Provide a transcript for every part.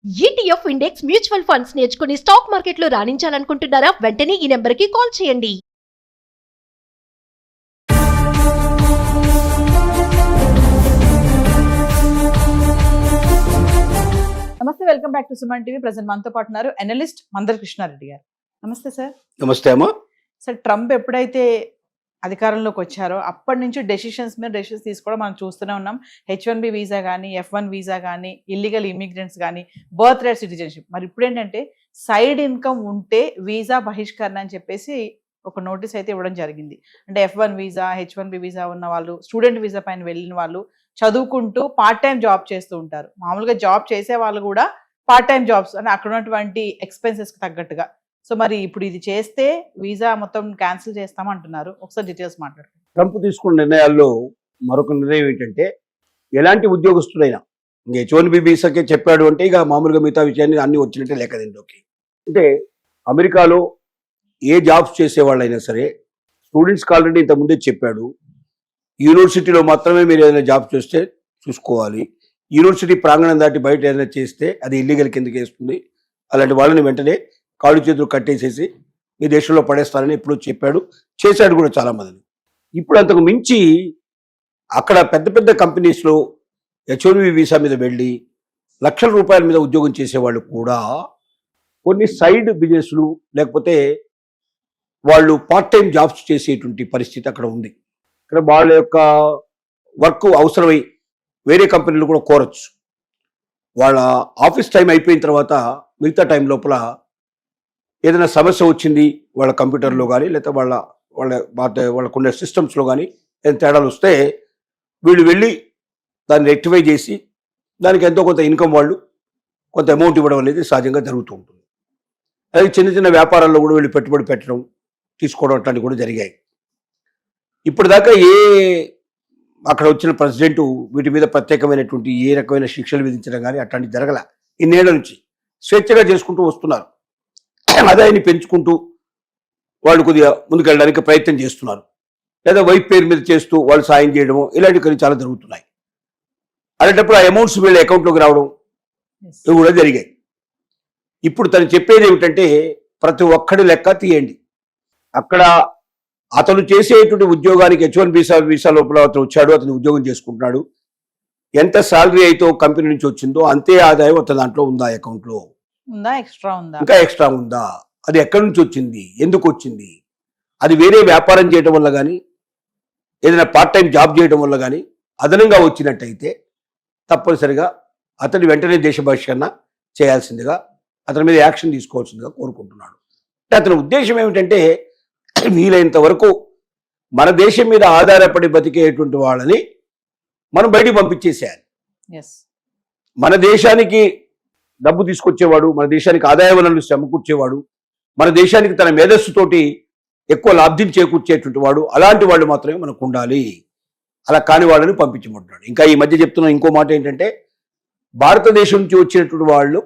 ETF index mutual funds నేర్చుకుని stock మార్కెట్లో రాణించాలనుకుంటున్నారా? వెంటనే ఈ నెంబర్కి కాల్ చేయండి. నమస్తే, welcome back to Suman TV. Present మనతో పాటు ఉన్నారు అనలిస్ట్ మందర్ కృష్ణారెడ్డి గారు. నమస్తే సార్. నమస్తే అమ్మా. సార్, ట్రంప్ ఎప్పుడైతే అధికారంలోకి వచ్చారో అప్పటి నుంచి డెసిషన్స్ తీసుకోవడం మనం చూస్తూనే ఉన్నాం. H1B వీసా కానీ, F1 వీసా కానీ, ఇల్లీగల్ ఇమిగ్రెంట్స్ కానీ, బర్త్ రైట్ సిటిజన్షిప్. మరి ఇప్పుడు ఏంటంటే సైడ్ ఇన్కమ్ ఉంటే వీసా బహిష్కరణ అని చెప్పేసి ఒక నోటీస్ అయితే ఇవ్వడం జరిగింది. అంటే F1 వీసా, H1B వీసా ఉన్న వాళ్ళు, స్టూడెంట్ వీసా పైన వెళ్ళిన వాళ్ళు చదువుకుంటూ పార్ట్ టైం జాబ్ చేస్తూ ఉంటారు. మామూలుగా జాబ్ చేసే వాళ్ళు కూడా పార్ట్ టైం జాబ్స్ అంటే అక్కడ ఉన్నటువంటి ఎక్స్పెన్సెస్కి తగ్గట్టుగా. సో మరి ఇప్పుడు ఇది చేస్తే వీసా మొత్తం క్యాన్సిల్ చేస్తామంటున్నారు. ఒకసారి డీటెయిల్స్ మాట్లాడండి. ట్రంప్ తీసుకున్న నిర్ణయాల్లో మరొక నిర్ణయం ఏంటంటే, ఎలాంటి ఉద్యోగస్తుడైనా ఇంకా H1B వీసాకే చెప్పాడు అంటే ఇక మామూలుగా మిగతా విషయాన్ని అన్ని వచ్చినట్టే లేక దీంట్లోకి. అంటే అమెరికాలో ఏ జాబ్స్ చేసేవాళ్ళైనా సరే, స్టూడెంట్స్కి ఆల్రెడీ ఇంతకుముందే చెప్పాడు, యూనివర్సిటీలో మాత్రమే మీరు ఏదైనా జాబ్ చేస్తే చూసుకోవాలి. యూనివర్సిటీ ప్రాంగణం దాటి బయట ఏదైనా చేస్తే అది ఇల్లీగల్ కిందకి వేస్తుంది. అలాంటి వాళ్ళని వెంటనే కాళ్ళు చేతులు కట్టేసేసి మీ దేశంలో పడేస్తారని ఎప్పుడూ చెప్పాడు, చేశాడు కూడా చాలామందిని. ఇప్పుడు అంతకు మించి అక్కడ పెద్ద పెద్ద కంపెనీస్లో H1B వీసా మీద వెళ్ళి లక్షల రూపాయల మీద ఉద్యోగం చేసేవాళ్ళు కూడా కొన్ని సైడ్ బిజినెస్లు లేకపోతే వాళ్ళు పార్ట్ టైం జాబ్స్ చేసేటువంటి పరిస్థితి అక్కడ ఉంది. ఇక్కడ వాళ్ళ యొక్క వర్క్ అవసరమై వేరే కంపెనీలు కూడా కోరచ్చు. వాళ్ళ ఆఫీస్ టైం అయిపోయిన తర్వాత మిగతా టైం లోపల ఏదైనా సమస్య వచ్చింది వాళ్ళ కంప్యూటర్లో కానీ లేకపోతే వాళ్ళకున్న సిస్టమ్స్లో కానీ ఏదైనా తేడాలు వస్తే వీళ్ళు వెళ్ళి దాన్ని రెక్టిఫై చేసి దానికి ఎంతో కొంత ఇన్కమ్ వాళ్ళు కొంత అమౌంట్ ఇవ్వడం అనేది సహజంగా జరుగుతూ ఉంటుంది. అలాగే చిన్న చిన్న వ్యాపారాల్లో కూడా వీళ్ళు పెట్టుబడి పెట్టడం తీసుకోవడం అట్లాంటివి కూడా జరిగాయి. ఇప్పటిదాకా అక్కడ వచ్చిన ప్రెసిడెంట్ వీటి మీద ప్రత్యేకమైనటువంటి ఏ రకమైన శిక్షలు విధించడం కానీ అట్లాంటివి జరగల. ఇన్నేళ్ల నుంచి స్వేచ్ఛగా చేసుకుంటూ వస్తున్నారు. ఆదాయాన్ని పెంచుకుంటూ వాళ్ళు కొద్దిగా ముందుకెళ్ళడానికి ప్రయత్నం చేస్తున్నారు. లేదా వైఫ్ పేరు మీద చేస్తూ వాళ్ళు సాయం చేయడము ఇలాంటివి కొన్ని చాలా జరుగుతున్నాయి. అలాంటప్పుడు ఆ అమౌంట్స్ వీళ్ళ అకౌంట్లోకి రావడం ఇవి కూడా జరిగాయి. ఇప్పుడు తను చెప్పేది ఏమిటంటే, ప్రతి ఒక్కడి లెక్క తీయండి. అక్కడ అతను చేసేటువంటి ఉద్యోగానికి H1B వీసా లోపల అతను వచ్చాడు, అతను ఉద్యోగం చేసుకుంటున్నాడు. ఎంత శాలరీ అయితే కంపెనీ నుంచి వచ్చిందో అంతే ఆదాయం అతని దాంట్లో ఉందా, అకౌంట్లో ఉందా, ఎక్స్ట్రా ఉందా, ఇంకా ఎక్స్ట్రా ఉందా, అది ఎక్కడి నుంచి వచ్చింది, ఎందుకు వచ్చింది, అది వేరే వ్యాపారం చేయడం వల్ల కానీ ఏదైనా పార్ట్ టైం జాబ్ చేయడం వల్ల కానీ అదనంగా వచ్చినట్టయితే తప్పనిసరిగా అతని వెంటనే దేశ బహిష్కరణ చేయాల్సిందిగా, అతని మీద యాక్షన్ తీసుకోవాల్సిందిగా కోరుకుంటున్నాడు. అంటే అతని ఉద్దేశం ఏమిటంటే, వీలైనంత వరకు మన దేశం మీద ఆధారపడి బతికేటువంటి వాళ్ళని మనం బయటికి పంపించేసేయాలి. మన దేశానికి డబ్బు తీసుకొచ్చేవాడు, మన దేశానికి ఆదాయ వనరులు సమకూర్చేవాడు, మన దేశానికి తన మేధస్సుతోటి ఎక్కువ లాభ్యం చేకూర్చేటువంటి వాడు, అలాంటి వాళ్ళు మాత్రమే మనకు ఉండాలి. అలా కాని వాళ్ళని పంపించమంటున్నాడు. ఇంకా ఈ మధ్య చెప్తున్న ఇంకో మాట ఏంటంటే, భారతదేశం నుంచి వచ్చినటువంటి వాళ్ళు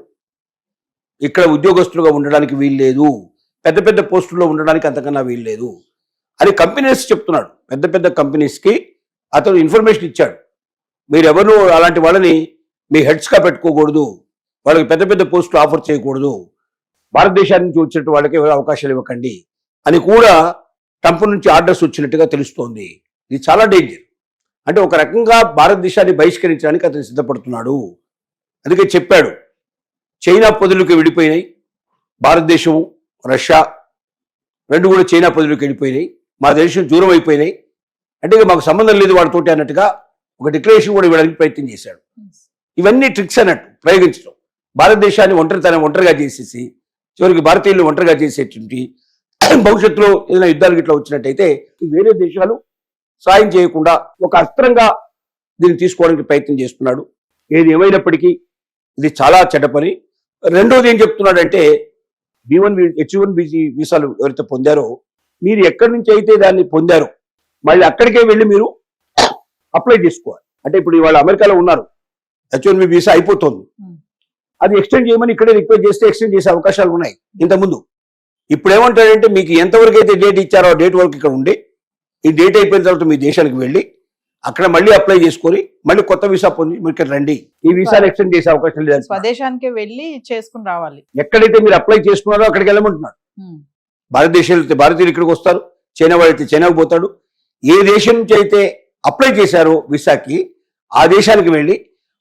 ఇక్కడ ఉద్యోగస్తులుగా ఉండడానికి వీల్లేదు, పెద్ద పెద్ద పోస్టుల్లో ఉండడానికి అంతకన్నా వీల్లేదు అని కంపెనీస్ చెప్తున్నాడు. పెద్ద పెద్ద కంపెనీస్కి అతను ఇన్ఫర్మేషన్ ఇచ్చాడు, మీరెవరు అలాంటి వాళ్ళని మీ హెడ్స్గా పెట్టుకోకూడదు, వాళ్ళకి పెద్ద పెద్ద పోస్టులు ఆఫర్ చేయకూడదు, భారతదేశానికి నుంచి వచ్చినట్టు వాళ్ళకి ఎవరు అవకాశాలు ఇవ్వకండి అని కూడా ట్రంప్ నుంచి ఆర్డర్స్ వచ్చినట్టుగా తెలుస్తోంది. ఇది చాలా డేంజర్. అంటే ఒక రకంగా భారతదేశాన్ని బహిష్కరించడానికి అతను సిద్ధపడుతున్నాడు. అందుకే చెప్పాడు, చైనా పొదులకు విడిపోయినాయి, భారతదేశం రష్యా రెండు కూడా చైనా పొదులకు వెళ్ళిపోయినాయి, మా దేశం దూరం అయిపోయినాయి, అంటే మాకు సంబంధం లేదు వాడితోటి అన్నట్టుగా ఒక డిక్లరేషన్ కూడా ఇవ్వడానికి ప్రయత్నం చేశాడు. ఇవన్నీ ట్రిక్స్ అన్నట్టు ప్రయోగించడం, భారతదేశాన్ని ఒంటరిగా చేసేసి చివరికి భారతీయులను ఒంటరిగా చేసేటువంటి, భవిష్యత్తులో ఏదైనా యుద్ధాలు గిట్లా వచ్చినట్టయితే వేరే దేశాలు సాయం చేయకుండా ఒక అస్త్రంగా దీన్ని తీసుకోవడానికి ప్రయత్నం చేస్తున్నాడు. ఏది ఏమైనప్పటికీ ఇది చాలా చెడ్డ పని. రెండోది ఏం చెప్తున్నాడంటే, H1B వీసాలు ఎవరైతే పొందారో, మీరు ఎక్కడి నుంచి అయితే దాన్ని పొందారో మళ్ళీ అక్కడికే వెళ్ళి మీరు అప్లై చేసుకోవాలి. అంటే ఇప్పుడు ఇవాళ అమెరికాలో ఉన్నారు, H1B వీసా అయిపోతుంది, అది ఎక్స్టెండ్ చేయమని ఇక్కడే రిక్వెస్ట్ చేస్తే ఎక్స్టెండ్ చేసే అవకాశాలు ఉన్నాయి ఇంతకుముందు. ఇప్పుడు ఏమంటాడంటే, మీకు ఎంతవరకు అయితే డేట్ ఇచ్చారో ఆ డేట్ వరకు ఇక్కడ ఉండి, ఈ డేట్ అయిపోయిన తర్వాత మీ దేశానికి వెళ్ళి అక్కడ మళ్ళీ అప్లై చేసుకొని మళ్ళీ కొత్త వీసా పొంది మీరు ఇక్కడ రండి. ఈ వీసాను ఎక్స్టెండ్ చేసే అవకాశం లేదు. స్వదేశానికి వెళ్ళి చేసుకుని రావాలి. ఎక్కడైతే మీరు అప్లై చేసుకున్నారో అక్కడికి వెళ్ళమంటున్నారు. భారతదేశంలో అయితే భారతీయులు ఇక్కడికి వస్తారు, చైనా వాడైతే చైనాకు పోతాడు. ఏ దేశం నుంచి అయితే అప్లై చేశారో వీసాకి ఆ దేశానికి వెళ్ళి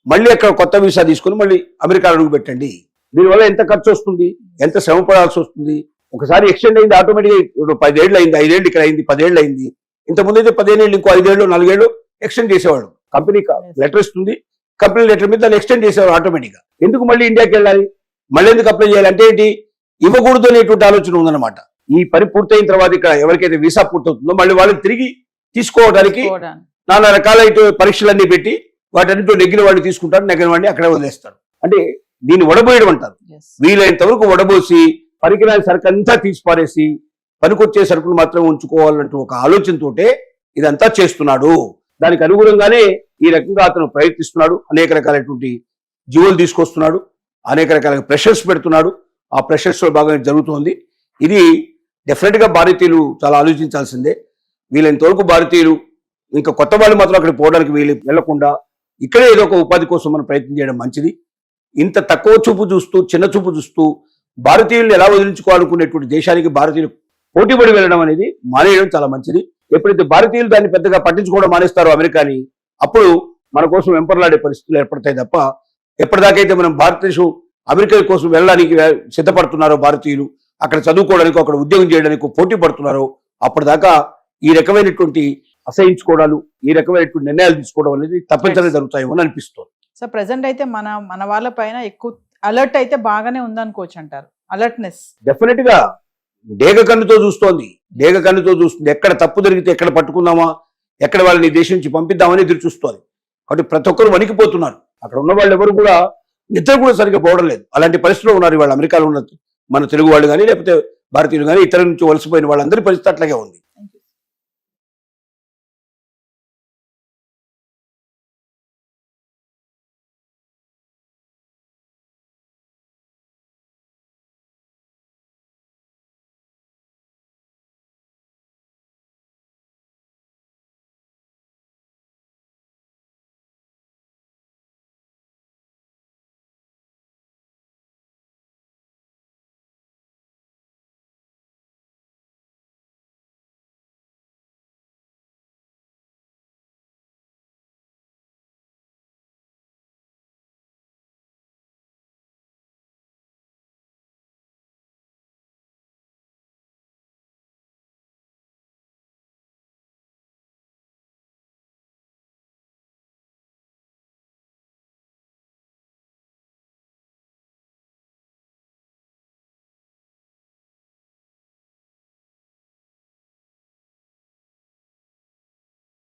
మళ్ళీ అక్కడ కొత్త వీసా తీసుకుని మళ్ళీ అమెరికా అడుగు పెట్టండి. దీనివల్ల ఎంత ఖర్చు వస్తుంది, ఎంత శ్రమ పడాల్సి వస్తుంది. ఒకసారి ఎక్స్టెండ్ అయింది ఆటోమేటిక్గా. ఇప్పుడు 10 ఏళ్ళు అయింది, 5 ఏళ్ళు ఇక్కడ అయింది, 10 ఏళ్ళు అయింది. ఇంతకుముందు అయితే 15 ఏళ్ళు, ఇంకో 5 ఏళ్ళు 4 ఏళ్ళు ఎక్స్టెండ్ చేసేవాడు. కంపెనీ లెటర్ ఇస్తుంది, కంపెనీ లెటర్ మీద దాన్ని ఎక్స్టెండ్ చేసేవాడు ఆటోమేటిక్గా. ఎందుకు మళ్ళీ ఇండియాకి వెళ్ళాలి, మళ్ళీ ఎందుకు అప్లై చేయాలి అంటే ఏంటి, ఇవ్వకూడదు అనేటువంటి ఆలోచన ఉందన్నమాట. ఈ పని పూర్తయిన తర్వాత ఇక్కడ ఎవరికైతే వీసా పూర్తవుతుందో మళ్ళీ వాళ్ళని తిరిగి తీసుకోవడానికి నానా రకాల పరీక్షలన్నీ పెట్టి వాటన్నిటిలో నెగ్గిన వాడిని తీసుకుంటారు, నెగ్గిన వాడిని అక్కడే వదిలేస్తారు. అంటే దీన్ని వడబోయడం అంటారు. వీలైనంత వరకు వడబోసి పరికరాల సరుకు అంతా తీసి పారేసి పనికొచ్చే సరుకులు మాత్రం ఉంచుకోవాలంటూ ఒక ఆలోచనతోటే ఇదంతా చేస్తున్నాడు. దానికి అనుగుణంగానే ఈ రకంగా అతను ప్రయత్నిస్తున్నాడు. అనేక రకాలైనటువంటి జీవోలు తీసుకొస్తున్నాడు, అనేక రకాల ప్రెషర్స్ పెడుతున్నాడు. ఆ ప్రెషర్స్ లో బాగా జరుగుతోంది. ఇది డెఫినెట్ గా భారతీయులు చాలా ఆలోచించాల్సిందే. వీలైనంత వరకు భారతీయులు ఇంకా కొత్త వాళ్ళు మాత్రం అక్కడికి పోవడానికి వెళ్లకుండా ఇక్కడే ఏదో ఒక ఉపాధి కోసం మనం ప్రయత్నం చేయడం మంచిది. ఇంత తక్కువ చూపు చూస్తూ, చిన్న చూపు చూస్తూ భారతీయులను ఎలా వదిలించుకోవాలనుకునేటువంటి దేశానికి భారతీయులు పోటీపడి వెళ్ళడం అనేది మానేయడం చాలా మంచిది. ఎప్పుడైతే భారతీయులు దాన్ని పెద్దగా పట్టించుకోవడం మానేస్తారో అమెరికాని, అప్పుడు మన కోసం వెంపర్లాడే పరిస్థితులు ఏర్పడతాయి తప్ప, ఎప్పటిదాకైతే మనం భారతదేశం అమెరికా కోసం వెళ్ళడానికి సిద్ధపడుతున్నారో భారతీయులు, అక్కడ చదువుకోవడానికి, అక్కడ ఉద్యోగం చేయడానికి పోటీ పడుతున్నారో, అప్పటిదాకా ఈ రకమైనటువంటి అసహించుకోవడాలు, ఈ రకమైనటువంటి నిర్ణయాలు తీసుకోవడం అనేది తప్పనిసరిగా జరుగుతాయేమో అని అనిపిస్తుంది. సో ప్రెసెంట్ అయితే మన వాళ్ళ పైన ఎక్కువ అలర్ట్ అయితే బాగానే ఉందనుకోవచ్చు అంటారు. అలర్ట్నెస్ డెఫినెట్ గా డేగ కన్నుతో చూస్తోంది. ఎక్కడ తప్పు జరిగితే ఎక్కడ పట్టుకుందామా, ఎక్కడ వాళ్ళని దేశం నుంచి పంపిద్దామని ఎదురు చూస్తోంది. కాబట్టి ప్రతి ఒక్కరు వణికిపోతున్నారు. అక్కడ ఉన్న వాళ్ళు ఎవరు కూడా నిద్ర కూడా సరిగ్గా పోవడం లేదు. అలాంటి పరిస్థితిలో ఉన్నారు ఇవాళ అమెరికాలో ఉన్న మన తెలుగు వాళ్ళు కానీ, లేకపోతే భారతీయులు కానీ, ఇతర నుంచి వలసిపోయిన వాళ్ళందరి పరిస్థితి అట్లాగే ఉంది.